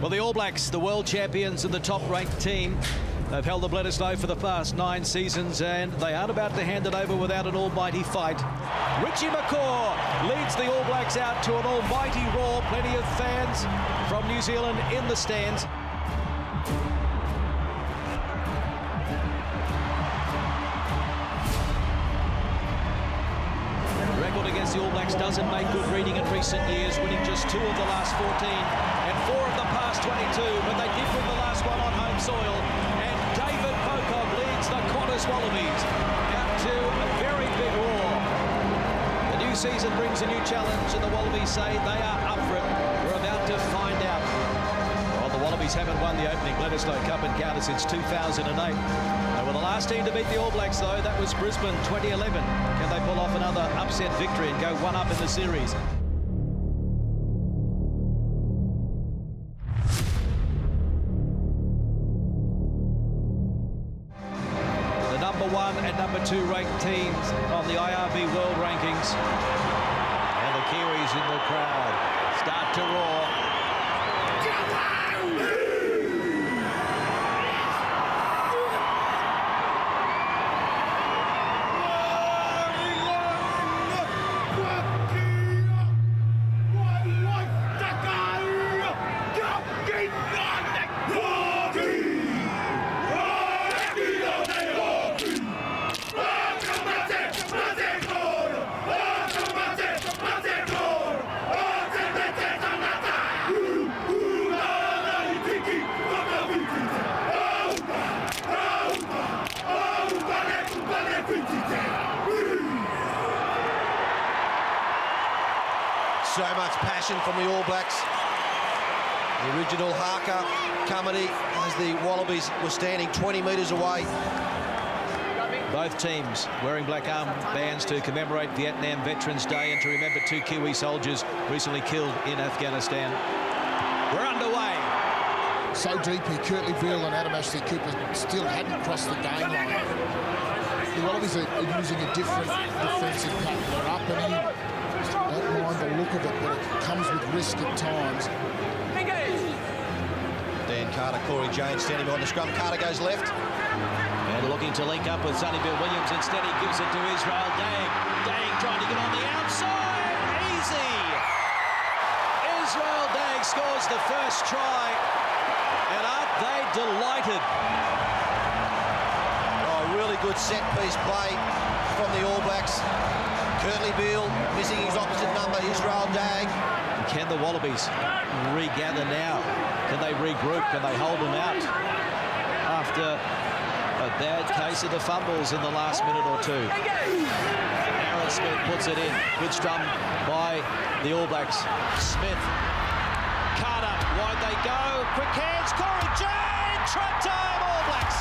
Well, the All Blacks, the world champions and the top-ranked team, they've held the Bledisloe for the past 9 seasons, and they aren't about to hand it over without an almighty fight. Richie McCaw leads the All Blacks out to an almighty roar. Plenty of fans from New Zealand in the stands. Record against the All Blacks doesn't make good reading in recent years, winning just 2 of the last 14 and 4 of the past 22, but they did win the last one on home soil. And David Pocock leads the Qantas Wallabies out to a very big roar. The new season brings a new challenge, and the Wallabies say they are up for it. We're about to find out. Well, the Wallabies haven't won the opening Bledisloe Cup encounter since 2008. They were the last team to beat the All Blacks, though. That was Brisbane 2011. Can they pull off another upset victory and go 1 up in the series? The number 1 and number 2 ranked teams on the IRB World Rankings. And the Kiwis in the crowd start to roar. So much passion from the All Blacks. The original haka comedy as the Wallabies were standing 20 metres away. Both teams wearing black armbands to commemorate Vietnam Veterans Day and to remember 2 Kiwi soldiers recently killed in Afghanistan. We're underway. So deep here, Kurtley Beale and Adam Ashley Cooper still hadn't crossed the game line. The Wallabies are using a different defensive pattern. They're up and in. Don't mind the look of it, but it comes with risk at times. Dan Carter, Corey James standing behind the scrum. Carter goes left. And looking to link up with Sonny Bill Williams. Instead, he gives it to Israel Dang. Dang trying to get on the outside. Easy. Israel Dang scores the first try. And aren't they delighted? Oh, really good set-piece play from the All Blacks. Kurtley Beale missing his opposite number, Israel Dang. Can the Wallabies regather now? Can they regroup? Can they hold them out after a bad case of the fumbles in the last minute or 2? Aaron Smith puts it in. Good scrum by the All Blacks. Smith. Carter, wide they go. Quick hands. Corey Jane. Trap time, All Blacks.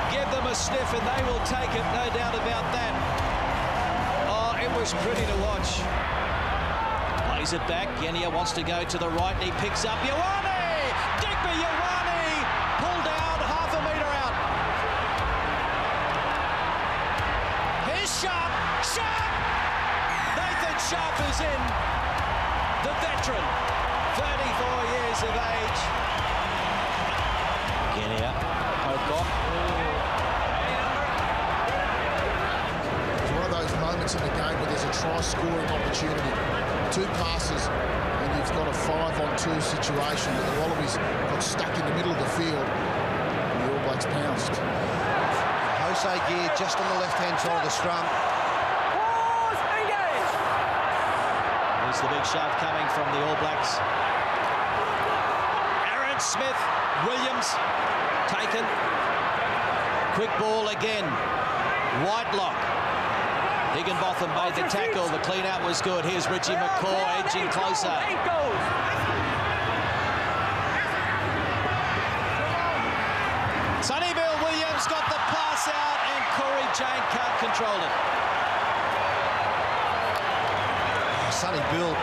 Give them a sniff and they will take it, no doubt about that. Oh, it was pretty to watch. Plays it back. Genia wants to go to the right and he picks up Ioane. Digby Ioane pulled down half a metre out. Here's Sharp. Sharp! Nathan Sharp is in. The veteran, 34 years of age. Genia, Pocock. It's one of those moments in the game where there's a try-scoring opportunity. 2 passes, and you've got a 5-on-2 situation. The Wallabies got stuck in the middle of the field, and the All Blacks pounced. Jose Gear just on the left-hand side of the scrum. There's the big shove coming from the All Blacks. Aaron Smith, Williams, taken. Quick ball again. Whitelock. Higginbotham made the tackle. The clean-out was good. Here's Richie McCaw edging closer. Sonny Bill Williams got the pass out, and Corey Jane can't control it. Sonny Bill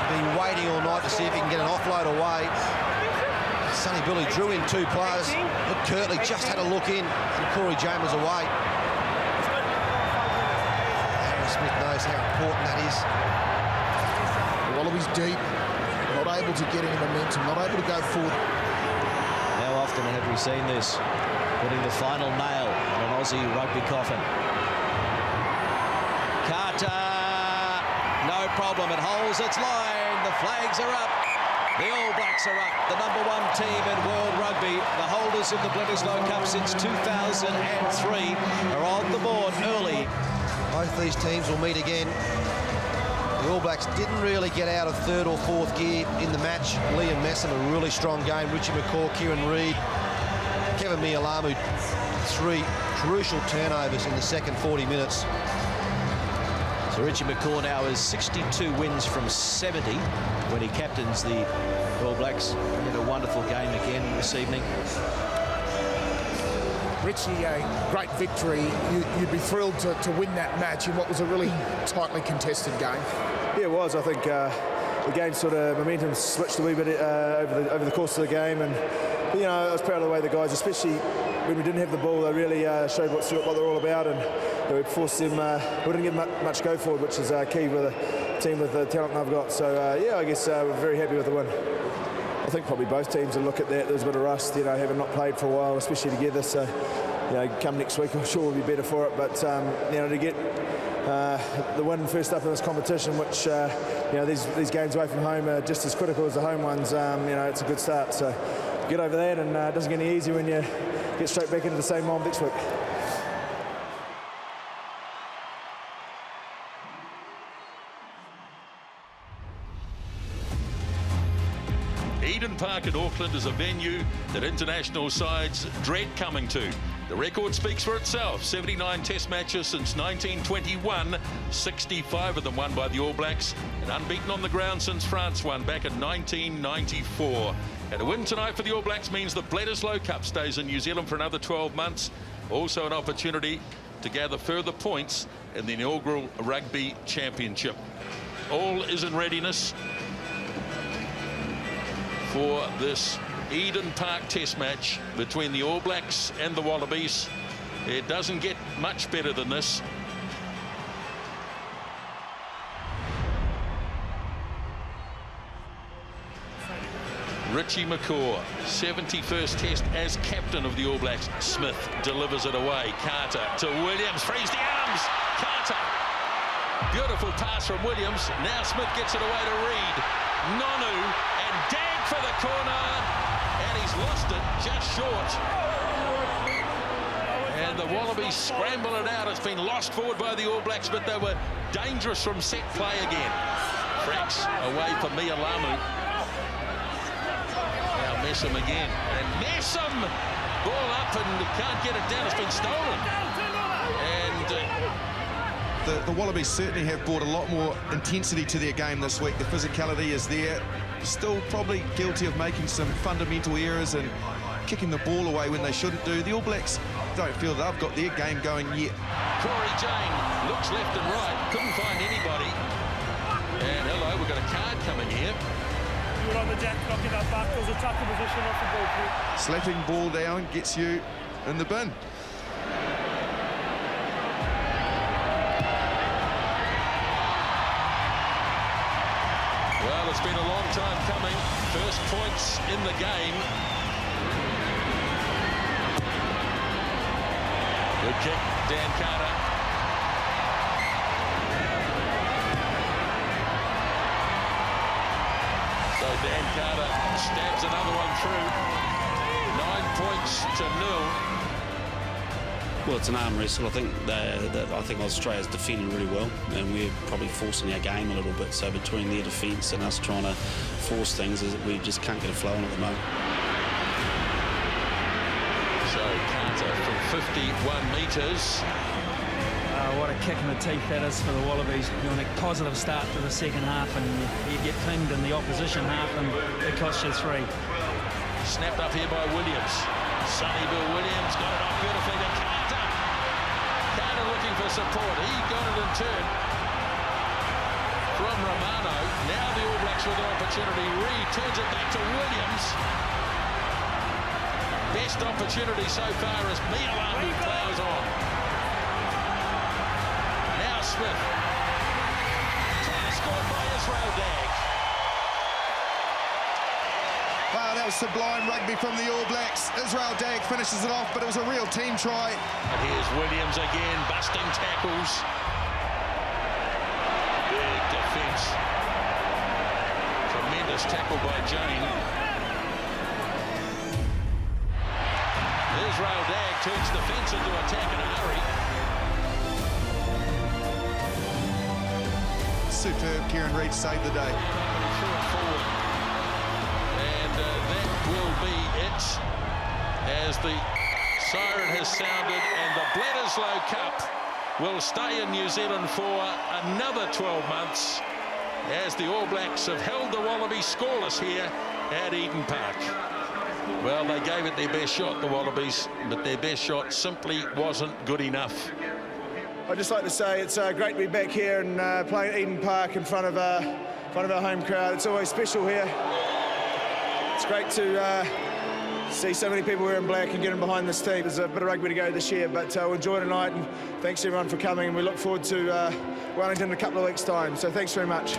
been waiting all night to see if he can get an offload away. Sonny Bill, he drew in 2 players, but Kurtley just had a look in, and Corey Jane was away. Aaron Smith knows how important that is. Wallabies deep, not able to get any momentum, not able to go forward. How often have we seen this? Putting the final nail in an Aussie rugby coffin. Carter, no problem, it holds its line, the flags are up. The All Blacks are up, the #1 team in world rugby. The holders of the Bledisloe Cup since 2003 are on the board early. Both these teams will meet again. The All Blacks didn't really get out of third or fourth gear in the match. Liam Messam, a really strong game. Richie McCaw, Kieran Reid, Kevin Mialamu, 3 crucial turnovers in the second 40 minutes. So Richie McCaw now has 62 wins from 70 when he captains the All Blacks. In a wonderful game again this evening. Richie, a great victory. You'd be thrilled to win that match in what was a really tightly contested game. Yeah, it was. I think the game sort of momentum switched a wee bit over the course of the game, and you know, I was proud of the way the guys, especially when we didn't have the ball, they really showed what they're all about, and we forced them. We didn't get much go forward, which is key with a team with the talent they've got. So yeah, I guess we're very happy with the win. I think probably both teams will look at that. There's a bit of rust, you know, having not played for a while, especially together. So, you know, come next week, I'm sure we'll be better for it. But you know, to get the win first up in this competition, which you know, these games away from home are just as critical as the home ones. You know, it's a good start. So get over that, and it doesn't get any easier when you get straight back into the same mold next week. Eden Park in Auckland is a venue that international sides dread coming to. The record speaks for itself. 79 test matches since 1921, 65 of them won by the All Blacks, and unbeaten on the ground since France won back in 1994. And a win tonight for the All Blacks means the Bledisloe Cup stays in New Zealand for another 12 months. Also an opportunity to gather further points in the inaugural Rugby Championship. All is in readiness for this Eden Park test match between the All Blacks and the Wallabies. It doesn't get much better than this. Richie McCaw, 71st test as captain of the All Blacks. Smith delivers it away. Carter to Williams, frees the arms. Carter, beautiful pass from Williams. Now Smith gets it away to Reid. Nonu and Dag for the corner, and he's lost it just short. And the Wallabies scramble it out. It's been lost forward by the All Blacks, but they were dangerous from set play again. Fracks away for Mialamu. Now Messam again, and Messam, ball up and can't get it down. It's been stolen. And The Wallabies certainly have brought a lot more intensity to their game this week. The physicality is there. Still probably guilty of making some fundamental errors and kicking the ball away when they shouldn't do. The All Blacks don't feel they've got their game going yet. Corey Jane looks left and right, couldn't find anybody. And hello, we've got a card coming here. You're on the deck, knocking that back. There's a tackle position off the ball. Slapping ball down gets you in the bin. Well, it's been a long time coming. First points in the game. Good kick, Dan Carter. So Dan Carter stabs another one through. 9 points to 0. Well, it's an arm wrestle. I think Australia's defending really well, and we're probably forcing our game a little bit. So between their defence and us trying to force things, we just can't get it flowing at the moment. So Carter from 51 metres. What a kick in the teeth that is for the Wallabies. Doing a positive start to the second half, and you get pinged in the opposition half, and it costs you 3. Snapped up here by Williams. Sonny Bill Williams got it off beautifully to Carter. Carter looking for support. He got it in turn from Romano. Now the All Blacks with an opportunity. Reid turns it back to Williams. Best opportunity so far as Mialamu plows on. Now Smith. Try scored by Israel Dag. That was sublime rugby from the All Blacks. Israel Dagg finishes it off, but it was a real team try. And here's Williams again, busting tackles. Big defence. Tremendous tackle by Jane. Israel Dagg turns defence into attack in a hurry. Superb Kieran Reid saved the day. Threw it forward. And that will be it as the siren has sounded and the Bledisloe Cup will stay in New Zealand for another 12 months as the All Blacks have held the Wallabies scoreless here at Eden Park. Well, they gave it their best shot, the Wallabies, but their best shot simply wasn't good enough. I'd just like to say it's great to be back here and playing at Eden Park in front of our home crowd. It's always special here. It's great to see so many people wearing black and getting behind this team. There's a bit of rugby to go this year, but we'll enjoy tonight, and thanks everyone for coming, and we look forward to Wellington in a couple of weeks' time. So thanks very much.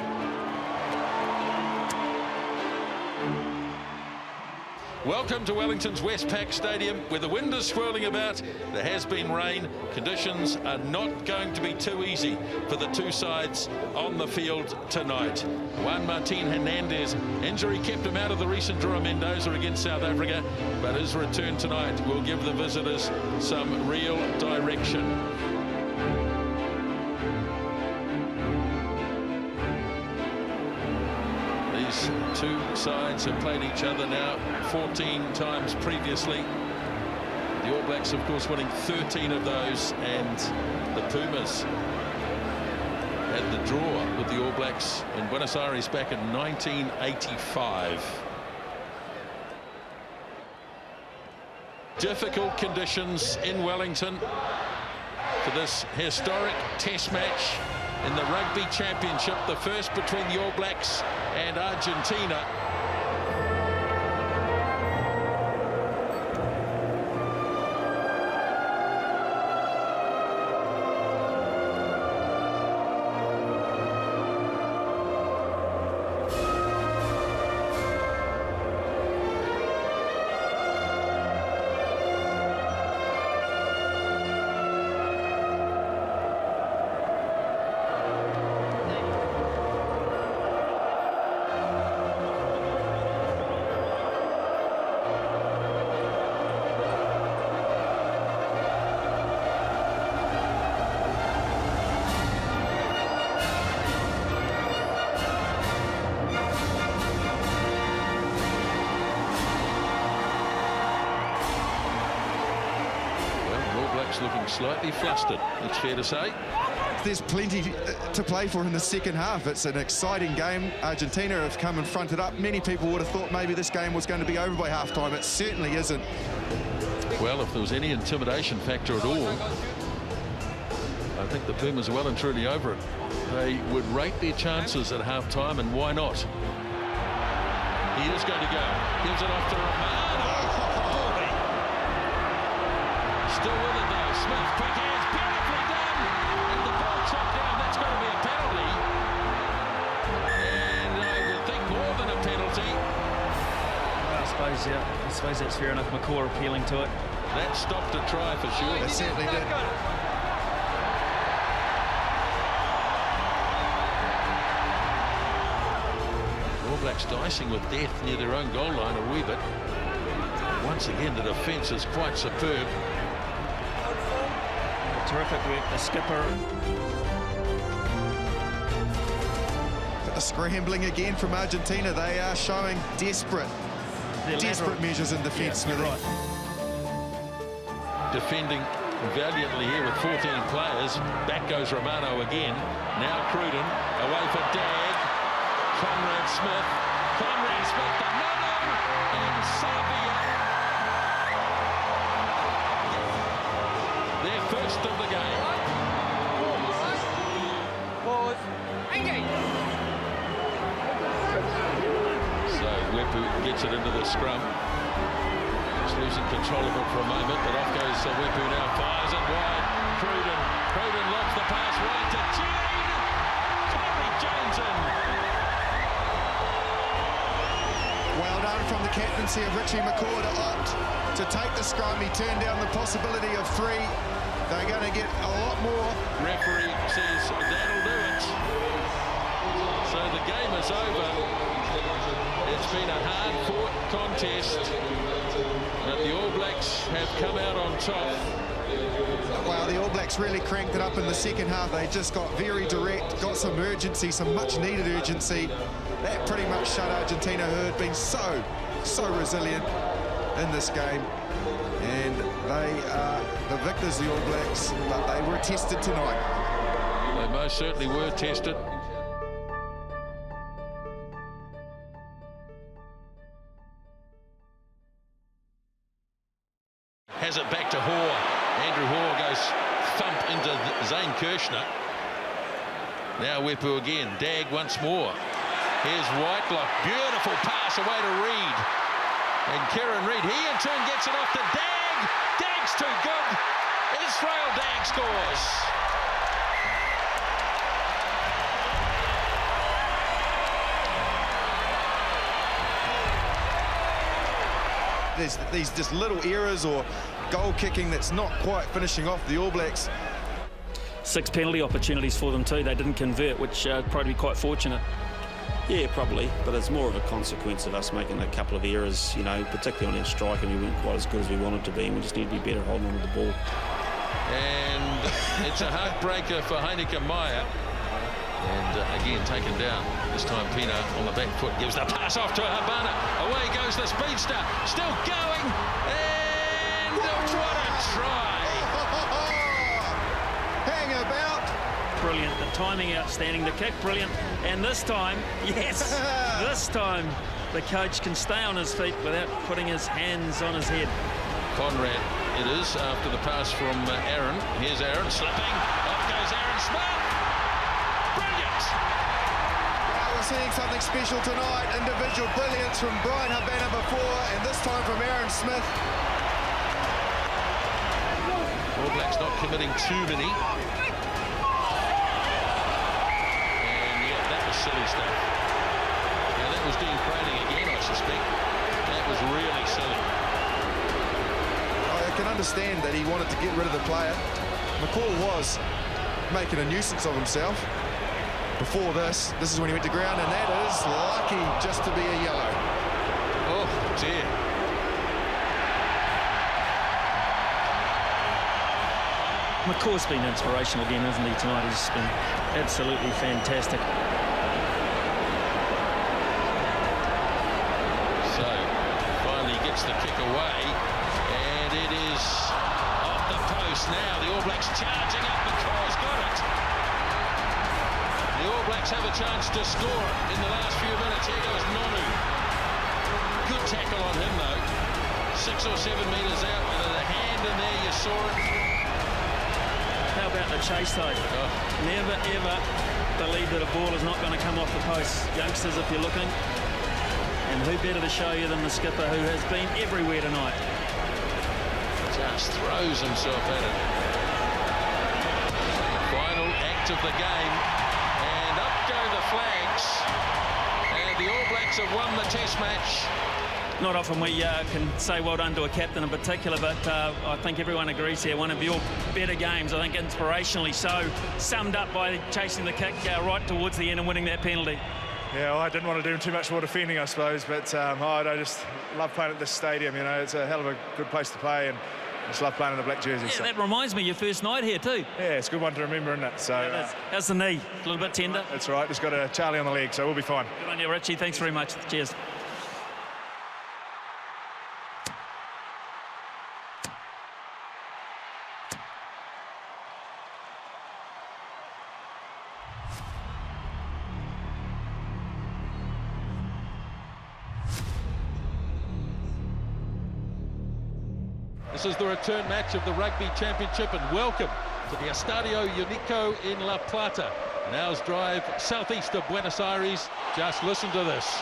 Welcome to Wellington's Westpac Stadium, where the wind is swirling about. There has been rain. Conditions are not going to be too easy for the two sides on the field tonight. Juan Martin Hernandez injury kept him out of the recent draw Mendoza against South Africa, but his return tonight will give the visitors some real direction. These two sides have played each other now 14 times previously. The All Blacks, of course, winning 13 of those, and the Pumas had the draw with the All Blacks in Buenos Aires back in 1985. Difficult conditions in Wellington for this historic test match in the Rugby Championship, the first between the All Blacks and Argentina. Looking slightly flustered, it's fair to say. There's plenty to play for in the second half. It's an exciting game. Argentina have come and fronted up. Many people would have thought maybe this game was going to be over by halftime. It certainly isn't. Well, if there was any intimidation factor at all, I think the Pumas are well and truly over it. They would rate their chances at halftime, and why not? He is going to go. Gives it off to Romano. Still with it though. Smith, quick hands, beautifully done. And the ball chopped down. That's going to be a penalty. And I would think more than a penalty. I suppose that's fair enough. McCaw appealing to it. That stopped a try for sure. It certainly did. All Blacks dicing with death near their own goal line a wee bit. Once again, the defence is quite superb. Terrific work, the skipper. Scrambling again from Argentina. They are showing desperate measures in defence. Right. Defending valiantly here with 14 players. Back goes Romano again. Now Cruden away for Dagg. Conrad Smith. The Nono and Savia. Their first of the game. So Wepu gets it into the scrum. He's losing control of it for a moment, but off goes Wepu now, fires it wide. Cruden lobs the pass right to Jane. Corey Jones in. Well done from the captain, tendency of Richie McCaw to opt to take the scrum. He turned down the possibility of 3. They're going to get a lot more. Referee says that'll do it. So the game is over. It's been a hard-fought contest, but the All Blacks have come out on top. Wow, the All Blacks really cranked it up in the second half. They just got very direct, got some urgency, some much-needed urgency. That pretty much shut Argentina, who had been so resilient in this game. And they are the victors, the All Blacks, but they were tested tonight. They most certainly were tested. Has it back to Hoare. Andrew Hoare goes thump into Zane Kirshner. Now Wepu again. Dag once more. Here's Whitelock. Beautiful pass away to Reid. And Kieran Reid, he in turn gets it off to Dag. Dag's too good. Israel Dag scores. There's these just little errors or goal kicking that's not quite finishing off the All Blacks. 6 penalty opportunities for them too. They didn't convert, which probably quite fortunate. Yeah, probably, but it's more of a consequence of us making a couple of errors, you know, particularly on our strike, and we weren't quite as good as we wanted to be, and we just need to be better holding on to the ball. And it's a heartbreaker for Heineke Meyer. And again taken down. This time Pina on the back foot gives the pass off to Habana. Away goes the speedster. Still going. And what a try. Hang about. Brilliant. The timing outstanding. The kick brilliant. And this time, yes, this time the coach can stay on his feet without putting his hands on his head. Conrad it is after the pass from Aaron. Here's Aaron slipping. Off goes Aaron Smith. Brilliant. Well, we're seeing something special tonight. Individual brilliance from Brian Habana before, and this time from Aaron Smith. All Blacks not committing too many. And yeah, that was silly stuff. Now that was Dean Prading again, I suspect. That was really silly. I can understand that he wanted to get rid of the player. McCall was making a nuisance of himself. Before this is when he went to ground, and that is lucky just to be a yellow. Oh dear. McCaw's been inspirational again, hasn't he, tonight? He's been absolutely fantastic. So finally gets the kick away, and it is off the post now. The All Blacks charging up. McCaw's got it. The All Blacks have a chance to score in the last few minutes. Here goes Nonu. Good tackle on him though. 6 or 7 metres out, and a hand in there, you saw it. How about the chase though? Oh. Never ever believe that a ball is not going to come off the post. Youngsters, if you're looking. And who better to show you than the skipper, who has been everywhere tonight. Just throws himself at it. Final act of the game. And up go the flags. And the All Blacks have won the test match. Not often we can say well done to a captain in particular, but I think everyone agrees here. One of your better games, I think inspirationally so, summed up by chasing the kick right towards the end and winning that penalty. Yeah, well, I didn't want to do too much more defending, I suppose, but I just love playing at this stadium. You know, it's a hell of a good place to play, and I just love playing in the black jersey. Yeah, so. that reminds me, your first night here too. Yeah, it's a good one to remember, isn't it? So, how's the knee? A little bit tender? That's right, just got a Charlie on the leg, so we'll be fine. Good on you, Richie. Thanks very much. Cheers. This is the return match of the Rugby Championship, and welcome to the Estadio Unico in La Plata. An hour's drive southeast of Buenos Aires. Just listen to this.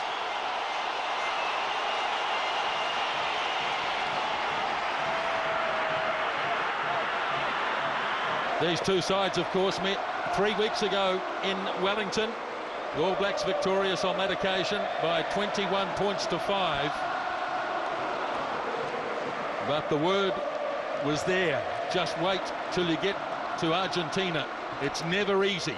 These two sides, of course, met 3 weeks ago in Wellington. The All Blacks victorious on that occasion by 21 points to 5. But the word was there. Just wait till you get to Argentina. It's never easy.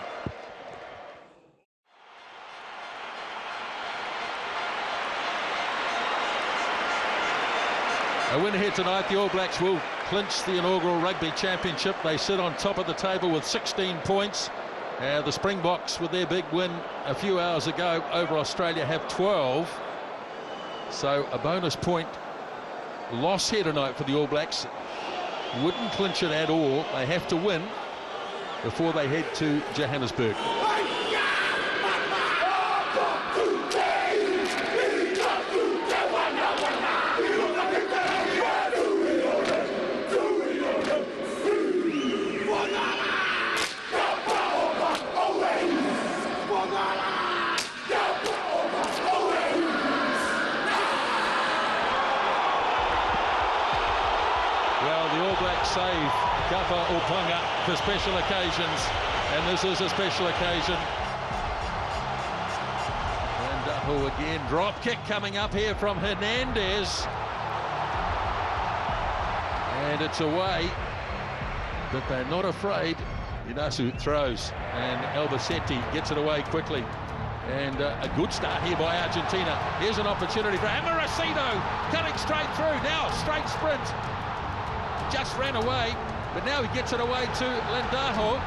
A win here tonight, the All Blacks will clinch the inaugural Rugby Championship. They sit on top of the table with 16 points. The Springboks, with their big win a few hours ago over Australia, have 12. So a bonus point loss here tonight for the All Blacks wouldn't clinch it at all. They have to win before they head to Johannesburg. Save Kapa Upunga for special occasions, and this is a special occasion. And again, drop kick coming up here from Hernandez, and it's away, but they're not afraid. Inasu throws, and Albacete gets it away quickly, and a good start here by Argentina. Here's an opportunity for Amaracino, cutting straight through, now straight sprint. Just ran away, but now he gets it away to Landajo.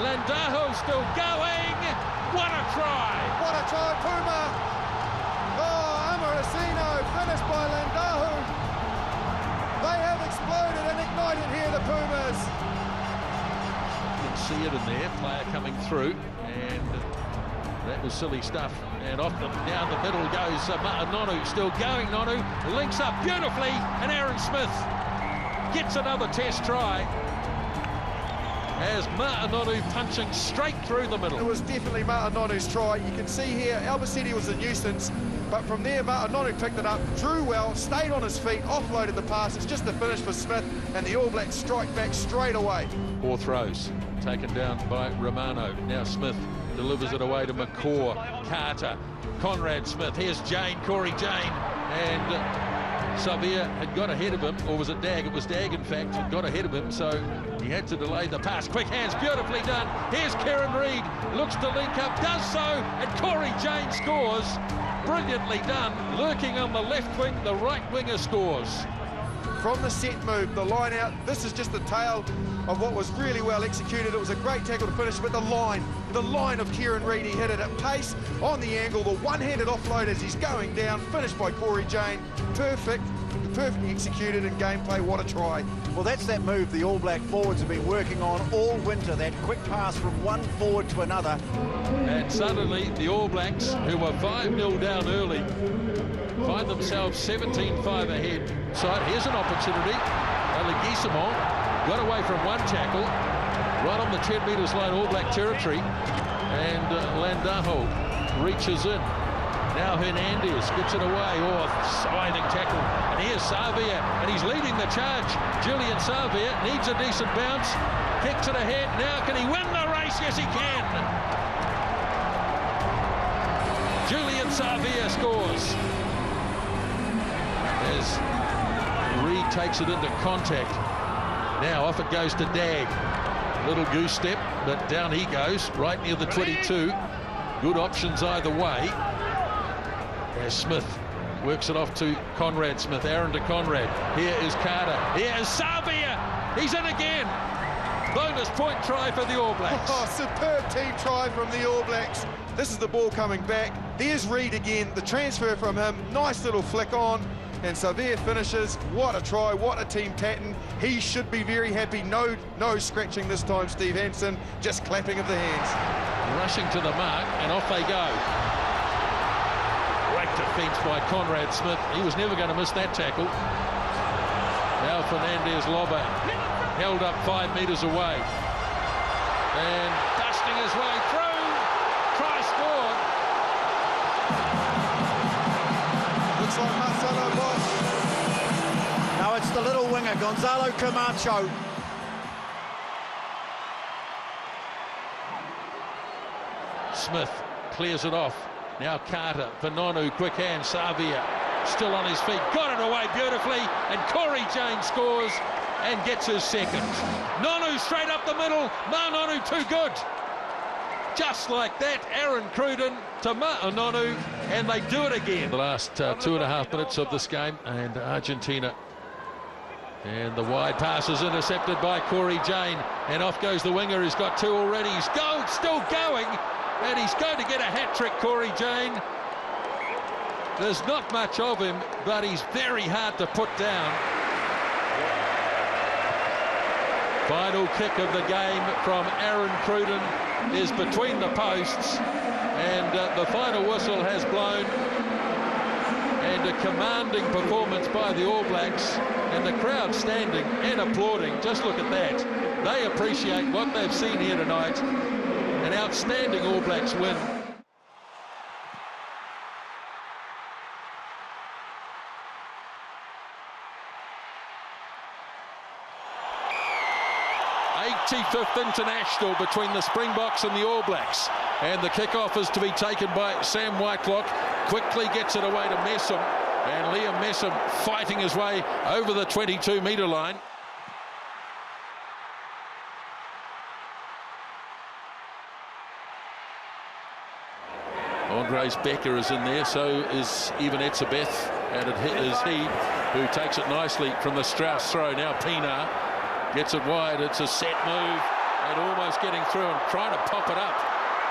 Landajo still going. What a try! What a try, Puma! Oh, Amaracino finished by Landajo. They have exploded and ignited here, the Pumas. You can see it in there, player coming through, and that was silly stuff. And off down the middle goes Nonu, still going. Nonu links up beautifully, and Aaron Smith gets another test try as Ma'anonu punching straight through the middle. It was definitely Ma'anonu's try. You can see here Albacete was a nuisance, but from there Ma'anonu picked it up, drew well, stayed on his feet, offloaded the pass. It's just a finish for Smith, and the All Blacks strike back straight away. 4 throws taken down by Romano. Now Smith delivers it away to McCaw, Carter, Conrad Smith. Here's Jane, Corey Jane, and Savia had got ahead of him, or was it Dag? It was Dag, in fact, had got ahead of him, so he had to delay the pass. Quick hands, beautifully done. Here's Kieran Reid, looks to link up, does so, and Corey Jane scores. Brilliantly done, lurking on the left wing, the right winger scores. From the set move, the line out, this is just the tail of what was really well executed. It was a great tackle to finish with the line of Kieran Reid. He hit it at pace, on the angle, the one-handed offload as he's going down, finished by Corey Jane. Perfectly executed in gameplay. What a try. Well, that's that move the All Black forwards have been working on all winter, that quick pass from one forward to another. And suddenly the All Blacks, who were 5-0 down early, find themselves 17-5 ahead. So here's an opportunity. Leguizamo got away from one tackle, right on the 10 metres line, All Black territory, and Landajo reaches in. Now Hernandez gets it away. Oh, sliding tackle. And here's Savia, and he's leading the charge. Julian Savia needs a decent bounce. Kicks it ahead. Now can he win the race? Yes, he can. Julian Savia scores. As Reid takes it into contact. Now off it goes to Dag. Little goose step, but down he goes, right near the 22. Good options either way. As Smith works it off to Conrad Smith, Aaron to Conrad. Here is Carter, here is Savia, he's in again. Bonus point try for the All Blacks. Oh, superb team try from the All Blacks. This is the ball coming back. There's Reid again, the transfer from him, nice little flick on, and Savia finishes. What a try, what a team pattern. He should be very happy. No scratching this time, Steve Hansen, just clapping of the hands. Rushing to the mark, and off they go. Great defence by Conrad Smith. He was never going to miss that tackle. Now Fernandez Loba held up 5 metres away. And dusting his way through. Try scored. Looks like Marcelo Bosch. No, it's the little winger, Gonzalo Camacho. Smith clears it off. Now Carter, Vanonu, quick hand, Savia. still on his feet, got it away beautifully, and Corey Jane scores and gets his second. Nonu straight up the middle, Nonu too good. Just like that, Aaron Cruden to Nonu, and they do it again. The last 2.5 minutes of this game, and Argentina. And the wide pass is intercepted by Corey Jane, and off goes the winger. He's got 2 already. He's still going, and he's going to get a hat-trick, Corey Jane. There's not much of him, but he's very hard to put down. Final kick of the game from Aaron Cruden is between the posts, and the final whistle has blown, and a commanding performance by the All Blacks, and the crowd standing and applauding. Just look at that. They appreciate what they've seen here tonight. An outstanding All Blacks win. '85th international between the Springboks and the All Blacks, and the kickoff is to be taken by Sam Whitelock. Quickly gets it away to Messam, and Liam Messam fighting his way over the 22-metre line. Andres Becker is in there, so is Ivan Etzebeth, and it is he who takes it nicely from the Strauss throw. Now Pienaar gets it wide. It's a set move, and almost getting through and trying to pop it up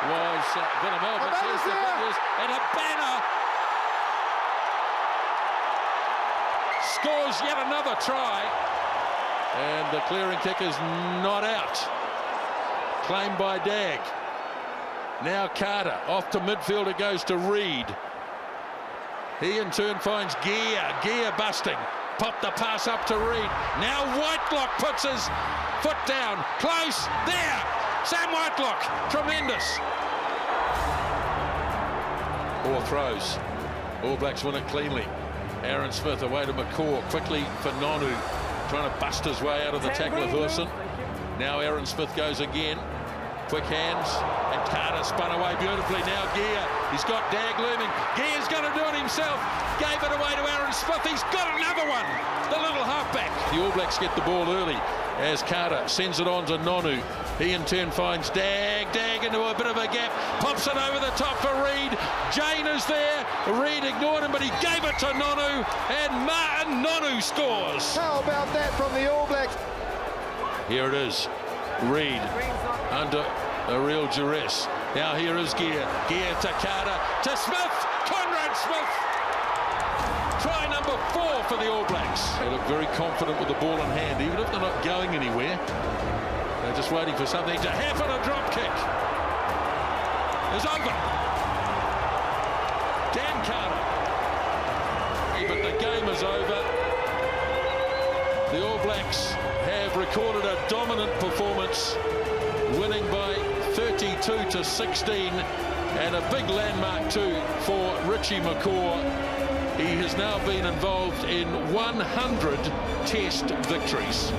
was Villamel, but here's the fingers, and a banner. Scores yet another try, and the clearing kick is not out. Claimed by Dag. Now Carter off to midfield. It goes to Reid. He in turn finds Gear busting. Pop the pass up to Reid. Now Whitelock puts his foot down. Close. There. Sam Whitelock. Tremendous. 4 throws. All Blacks win it cleanly. Aaron Smith away to McCaw. Quickly for Nonu. Trying to bust his way out of the tackle of Wilson. Now Aaron Smith goes again. Quick hands, and Carter spun away beautifully. Now Gear, he's got Dag looming. Gear's going to do it himself. Gave it away to Aaron Smith. He's got another one. The little halfback. The All Blacks get the ball early as Carter sends it on to Nonu. He in turn finds Dag. Dag into a bit of a gap. Pops it over the top for Reid. Jane is there. Reid ignored him, but he gave it to Nonu, and Martin Nonu scores. How about that from the All Blacks? Here it is. Reid under a real duress. Now here is Gear. Gear to Carter, to Smith. Conrad Smith. Try number 4 for the All Blacks. They look very confident with the ball in hand, even if they're not going anywhere. They're just waiting for something to happen. A drop kick is over. Dan Carter. But the game is over. The All Blacks have recorded a dominant performance, winning by 32-16, and a big landmark too for Richie McCaw. He has now been involved in 100 Test victories.